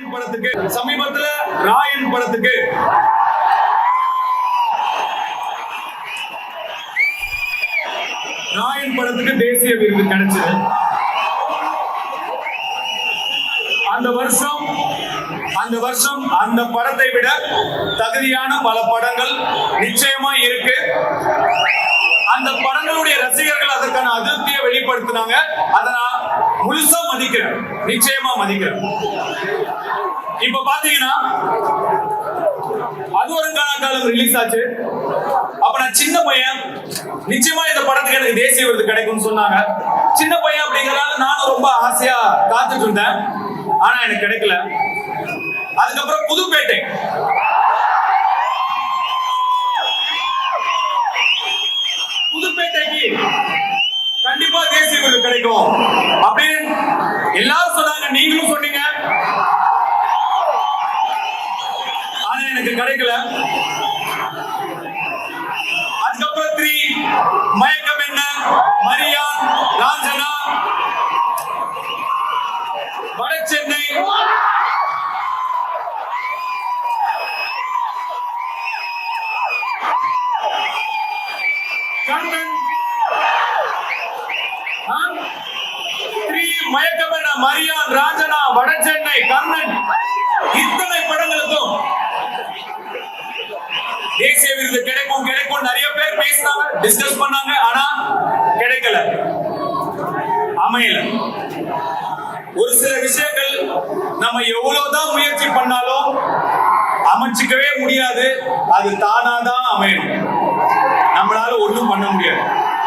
ராயன் படத்துக்கு சமீபத்துல ராயன் படத்துக்கு தேசிய விருது கிடைச்சது. அந்த வருஷம் அந்த படத்தை விட தகுதியான பல படங்கள் நிச்சயமா இருக்கு. அந்த படங்களுடைய ரசிகர்கள் அதற்கான அதிருப்தியை வெளிப்படுத்தினாங்க. அதை நான் முழுசா மதிக்கிறேன், நிச்சயமா மதிக்கிறேன். இப்ப பாத்தீங்கன்னா அது ஒரு காலம் ரிலீஸ் ஆச்சு. அப்ப நான் சின்ன பையன், நிச்சயமா இந்த படத்துக்கு எனக்கு தேசிய விருது கிடைக்கும்னு சொன்னாங்க. சின்ன பையன் அப்படிங்கறதால நானும் ரொம்ப ஆசையா காத்துட்டு இருந்தேன். ஆனா எனக்கு கிடைக்கல. அதுக்கப்புறம் புதுப்பேட்டைக்கு கண்டிப்பா தேசிய விருது கிடைக்கும் அப்படின்னு எல்லாரும் சொன்னாங்க, நீங்களும் சொன்னீங்க. ஆனா எனக்கு கிடைக்கல. அதுக்கப்புறம் 3 மயக்கம் என்ன, மரியான், ராஞ்சனா, வட சென்னை, கர்ணன், 3 மயக்கம் என்ன, மரியான், ராஞ்சனா, வட சென்னை, கர்ணன், இத்தனை படங்களுக்கும் தேசிய விருது கிடைக்கும் நிறைய பேர் பேசினாங்க, டிஸ்கஸ் பண்ணாங்க. ஆனா கிடைக்கல, அமையல. ஒரு சில விஷயங்கள் நம்ம எவ்வளவுதான் முயற்சி பண்ணாலும் அமைச்சிக்கவே முடியாது. அது தானாதான் அமையணும், நம்மளால ஒண்ணும் பண்ண முடியாது.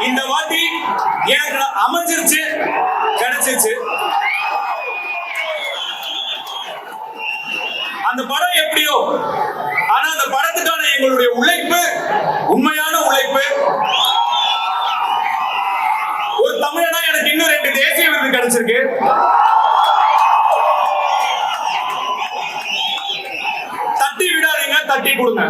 இந்த வாட்டி எனக்கு அமைஞ்சிருச்சு, கிடைச்சிருச்சு. அந்த படம் எப்படியோ, ஆனா அந்த படத்துக்கான எங்களுடைய உழைப்பு, உண்மையான உழைப்பு. ஒரு தமிழனா எனக்கு இன்னும் 2 தேசிய விருது கிடைச்சிருக்கு. தட்டி விடாதீங்க, தட்டி கொடுங்க.